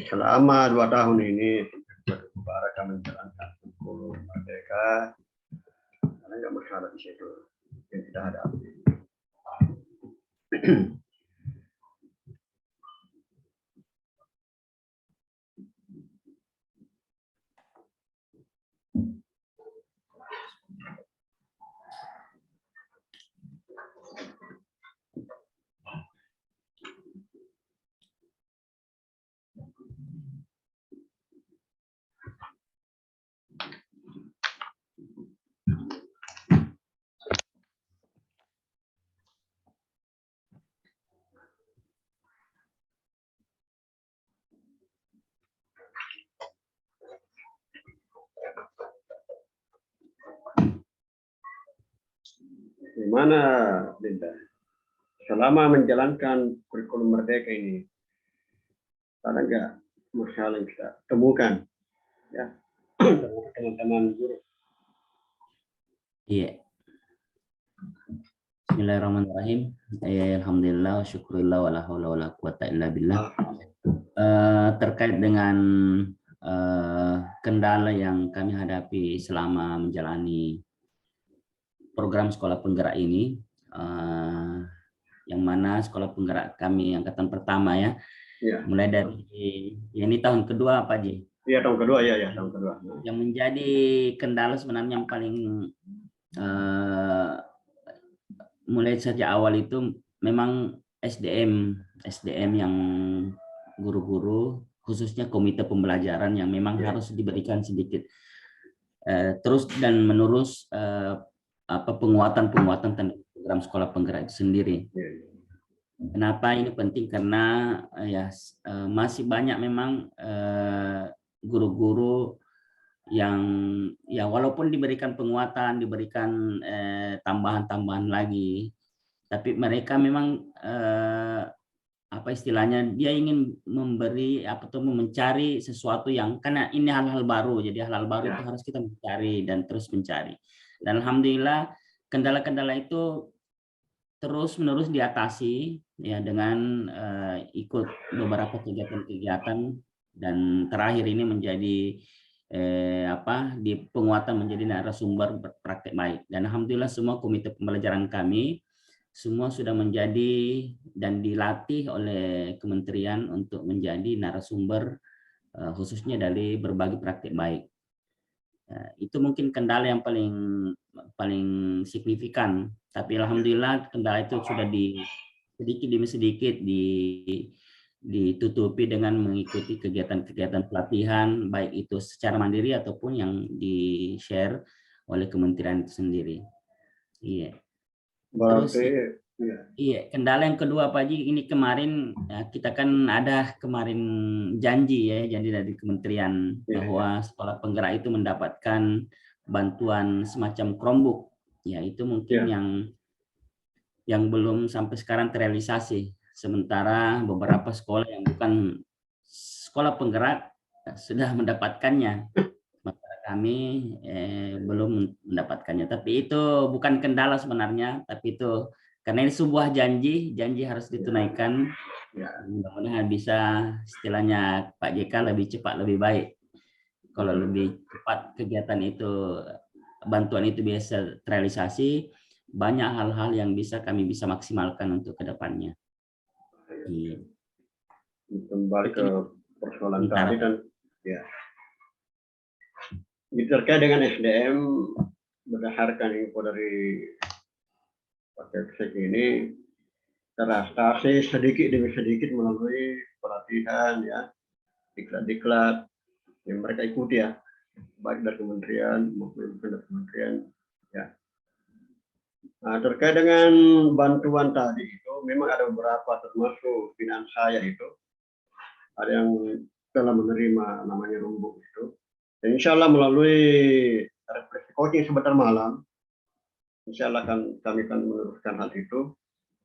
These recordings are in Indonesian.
selama 2 tahun ini Mubarak kami menjalankan kurikulum Merdeka, karena nggak masalah di situ yang kita hadapi. Gimana, Linda? Selama menjalankan kurikulum Merdeka ini, ada nggak masalah yang kita temukan, ya, teman-teman guru? Iya. Bismillahirrahmanirrahim. Alhamdulillah, syukurillah, wala haula wala quwata illa billah. Terkait dengan kendala yang kami hadapi selama menjalani program sekolah penggerak ini, yang mana sekolah penggerak kami angkatan pertama ya, mulai dari ini tahun kedua Pak Ji. Iya, tahun kedua ya, tahun kedua. Yang menjadi kendala sebenarnya yang paling mulai sejak awal itu memang SDM yang guru-guru, khususnya komite pembelajaran yang memang harus diberikan sedikit terus dan menerus penguatan program sekolah penggerak itu sendiri. Kenapa ini penting? Karena masih banyak memang guru-guru yang ya walaupun diberikan penguatan, diberikan tambahan-tambahan lagi, tapi mereka memang apa istilahnya, dia ingin memberi mencari sesuatu yang, karena ini hal-hal baru, jadi hal-hal baru itu harus kita mencari dan terus mencari. Dan alhamdulillah kendala-kendala itu terus-menerus diatasi ya dengan ikut beberapa kegiatan-kegiatan, dan terakhir ini menjadi di penguatan menjadi narasumber praktek baik. Dan alhamdulillah semua komite pembelajaran kami semua sudah menjadi dan dilatih oleh kementerian untuk menjadi narasumber khususnya dari berbagai praktek baik. Itu mungkin kendala yang paling signifikan, tapi alhamdulillah kendala itu sudah sedikit demi sedikit ditutupi dengan mengikuti kegiatan-kegiatan pelatihan, baik itu secara mandiri ataupun yang di-share oleh kementerian itu sendiri. Iya. Terus kendala yang kedua Pak Haji, ini kemarin kita kan ada janji dari kementerian bahwa sekolah penggerak itu mendapatkan bantuan semacam Chromebook. Ya, itu mungkin yang belum sampai sekarang terrealisasi. Sementara beberapa sekolah yang bukan sekolah penggerak sudah mendapatkannya. Kami belum mendapatkannya, tapi itu bukan kendala sebenarnya, tapi itu karena ini sebuah janji harus ditunaikan. Mudah-mudahan bisa, istilahnya Pak JK, lebih cepat lebih baik. Kalau lebih cepat kegiatan itu, bantuan itu bisa terrealisasi, banyak hal-hal yang kami bisa maksimalkan untuk kedepannya. Kembali ke persoalan tadi kan, ya. Terkait dengan SDM, berdasarkan info dari Pak Kepsek ini, teratasi sedikit demi sedikit melalui pelatihan, ya, diklat-diklat yang mereka ikuti, ya, baik dari kementerian maupun dari kementerian, ya. Nah, terkait dengan bantuan tadi itu, memang ada beberapa, termasuk binaan saya itu, ada yang telah menerima namanya Rumbuk itu. Dan insya Allah melalui refleksi coaching sebentar malam, insya Allah kami akan meneruskan hal itu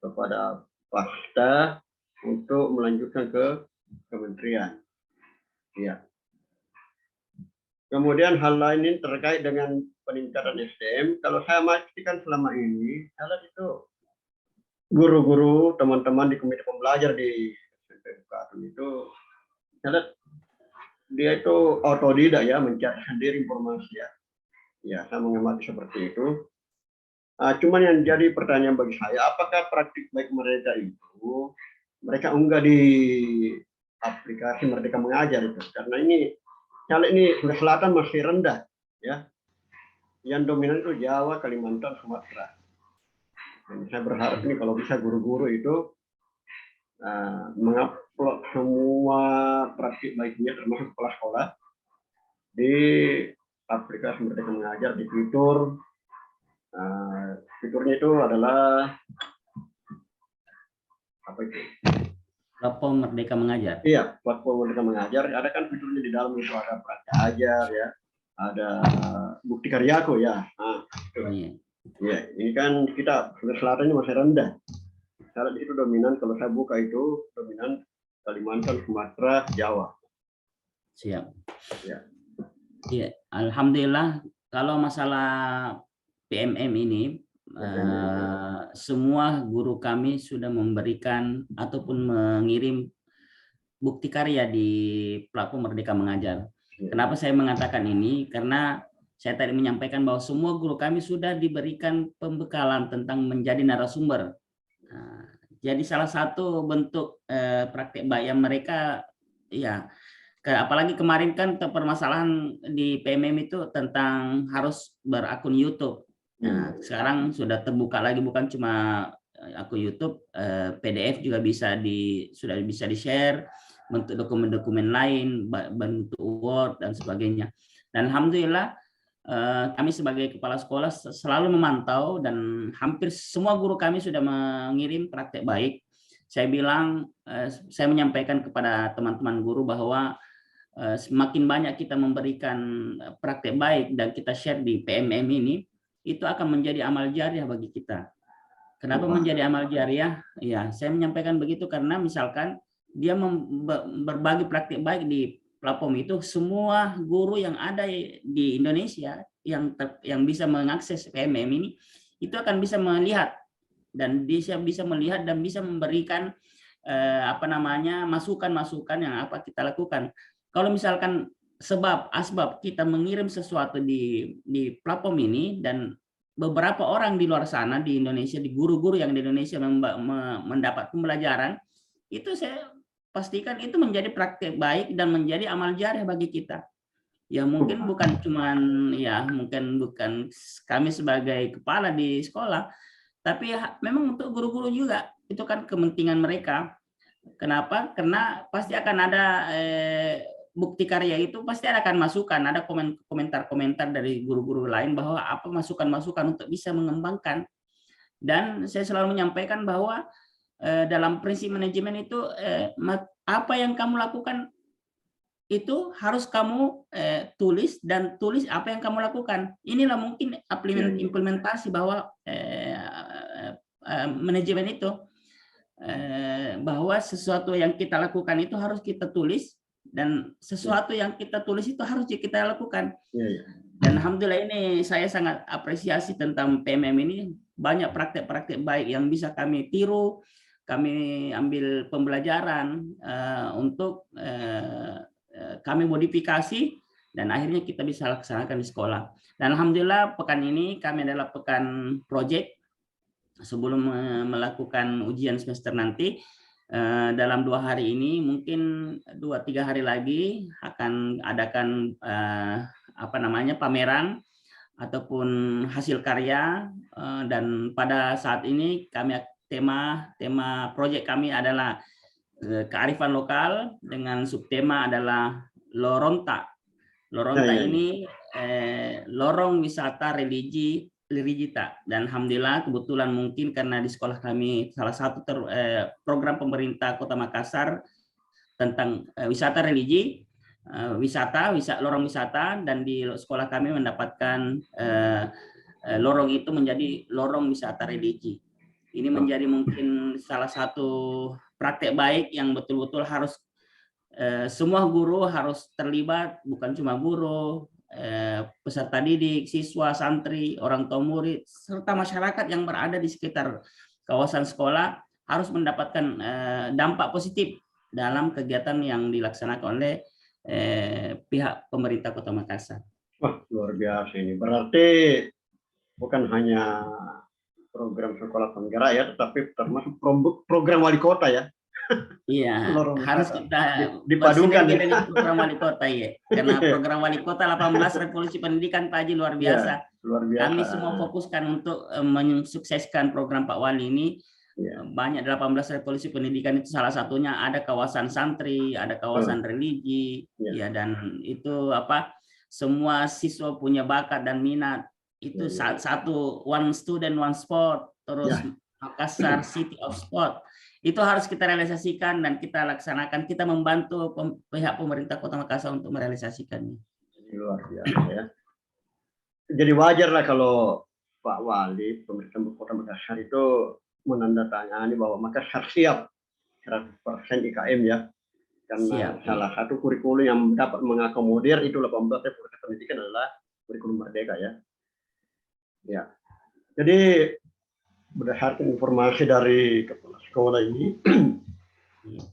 kepada Pakda untuk melanjutkan ke kementerian. Ya. Kemudian hal lain ini terkait dengan peningkatan SDM. Kalau saya memastikan selama ini, saya itu guru-guru, teman-teman di komite pembelajar di SMP UKM itu Saya lihat dia itu otodidak ya, mencari sendiri informasi ya. Ya, saya mengamati seperti itu. Cuman yang jadi pertanyaan bagi saya, apakah praktik baik mereka itu mereka unggah di aplikasi Merdeka Mengajar itu? Karena ini caleg ini Sulawesi Selatan masih rendah, ya. Yang dominan itu Jawa, Kalimantan, Sumatera. Dan saya berharap ini kalau bisa guru-guru itu mengupload semua praktik baiknya termasuk sekolah-sekolah di aplikasi Merdeka Mengajar di fitur. Fiturnya itu adalah apa itu? Platform Merdeka Mengajar. Iya, platform Merdeka Mengajar. Ada kan fiturnya di dalam itu, ada praktek ajar ya, ada bukti karyaku ya. Iya, ini kan kita Sulawesi Selatan ini masih rendah. Saya di situ dominan, kalau saya buka itu dominan Kalimantan, Sumatera, Jawa. Siap. Ya. Iya, alhamdulillah kalau masalah PMM ini semua guru kami sudah memberikan ataupun mengirim bukti karya di platform Merdeka Mengajar. Kenapa saya mengatakan ini? Karena saya tadi menyampaikan bahwa semua guru kami sudah diberikan pembekalan tentang menjadi narasumber. Jadi salah satu bentuk praktek baik yang mereka, ya, apalagi kemarin kan permasalahan di PMM itu tentang harus berakun YouTube. Nah, sekarang sudah terbuka lagi, bukan cuma akun YouTube, PDF juga sudah bisa di-share, bentuk dokumen-dokumen lain, bentuk Word dan sebagainya. Dan alhamdulillah kami sebagai kepala sekolah selalu memantau dan hampir semua guru kami sudah mengirim praktek baik. Saya menyampaikan kepada teman-teman guru bahwa semakin banyak kita memberikan praktek baik dan kita share di PMM ini, itu akan menjadi amal jariah bagi kita. Kenapa menjadi amal jariah? Ya, saya menyampaikan begitu karena misalkan dia berbagi praktek baik di platform itu, semua guru yang ada di Indonesia yang bisa mengakses PMM ini, itu akan bisa melihat dan bisa melihat dan bisa memberikan masukan-masukan yang apa kita lakukan. Kalau misalkan asbab kita mengirim sesuatu di platform ini dan beberapa orang di luar sana di Indonesia, di guru-guru yang di Indonesia mendapat pembelajaran, itu saya pastikan itu menjadi praktek baik dan menjadi amal jariah bagi kita. Ya mungkin bukan kami sebagai kepala di sekolah, tapi memang untuk guru-guru juga, itu kan kepentingan mereka. Kenapa? Karena pasti akan ada bukti karya itu, pasti akan masukan, ada komentar-komentar dari guru-guru lain bahwa apa masukan-masukan untuk bisa mengembangkan. Dan saya selalu menyampaikan bahwa dalam prinsip manajemen itu apa yang kamu lakukan itu harus kamu tulis apa yang kamu lakukan. Inilah mungkin implementasi bahwa manajemen itu bahwa sesuatu yang kita lakukan itu harus kita tulis dan sesuatu yang kita tulis itu harus kita lakukan. Dan alhamdulillah ini saya sangat apresiasi tentang PMM ini, banyak praktek-praktek baik yang bisa kami tiru, kami ambil pembelajaran untuk kami modifikasi dan akhirnya kita bisa laksanakan di sekolah. Dan alhamdulillah pekan ini kami adalah pekan project. Sebelum melakukan ujian semester nanti, dalam 2 hari ini, mungkin 2-3 hari lagi akan adakan pameran ataupun hasil karya, dan pada saat ini tema proyek kami adalah kearifan lokal dengan subtema adalah Loronta. Loronta ini lorong wisata religi Lirijita, dan alhamdulillah kebetulan mungkin karena di sekolah kami salah satu program pemerintah Kota Makassar tentang wisata religi, lorong wisata, dan di sekolah kami mendapatkan lorong itu menjadi lorong wisata religi. Ini menjadi mungkin salah satu praktek baik yang betul-betul harus semua guru harus terlibat, bukan cuma guru, peserta didik, siswa, santri, orang tua murid, serta masyarakat yang berada di sekitar kawasan sekolah harus mendapatkan dampak positif dalam kegiatan yang dilaksanakan oleh pihak pemerintah Kota Makassar. Wah, luar biasa ini. Berarti bukan hanya program sekolah penggerak ya, tetapi termasuk program wali kota ya. Iya, harus kita dipadukan bersinergi dengan program wali kota ya. Karena program wali kota 18 revolusi pendidikan Pak Haji luar biasa. Ya, luar biasa. Kami semua fokuskan untuk mensukseskan program Pak Wali ini. Ya. Banyak 18 revolusi pendidikan itu salah satunya ada kawasan santri, ada kawasan religi, ya, dan itu apa? Semua siswa punya bakat dan minat. Itu satu one student one sport, terus Makassar City of Sport. Itu harus kita realisasikan dan kita laksanakan. Kita membantu pihak pemerintah Kota Makassar untuk merealisasikannya. Luar biasa ya. Jadi wajar lah kalau Pak Wali, pemerintah Kota Makassar itu menandatangani bahwa Makassar siap 100% IKM ya. Karena salah satu kurikulum yang dapat mengakomodir itu 18 revolusi pendidikan adalah kurikulum merdeka ya. Ya. Jadi berdasarkan informasi dari kepala sekolah ini,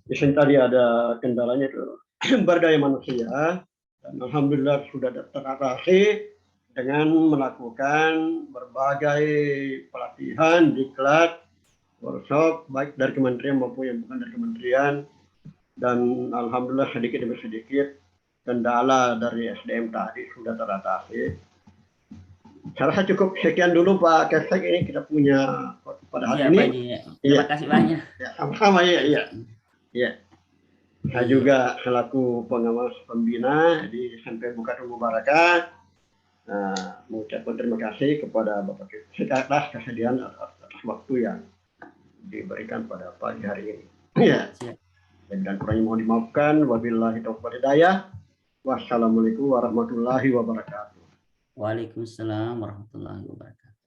di sini tadi ada kendalanya itu sumber daya manusia, dan alhamdulillah sudah teratasi dengan melakukan berbagai pelatihan, diklat, workshop, baik dari kementerian maupun yang bukan dari kementerian, dan alhamdulillah sedikit demi sedikit kendala dari SDM tadi sudah teratasi. Saya rasa cukup sekian dulu Pak Kefek, ini kita punya pada hari ini. Terima kasih banyak. Ya, sama-sama ya. Saya juga selaku pengawas pembina di SMP Bukatul Mubarakah mengucapkan terima kasih kepada Bapak Kefek atas kesediaan atas waktu yang diberikan pada pagi hari ini. Ya. Dan kurangnya mohon dimaafkan. Wabillahi taufiq wal hidayah. Wassalamualaikum warahmatullahi wabarakatuh. Waalaikumsalam warahmatullahi wabarakatuh.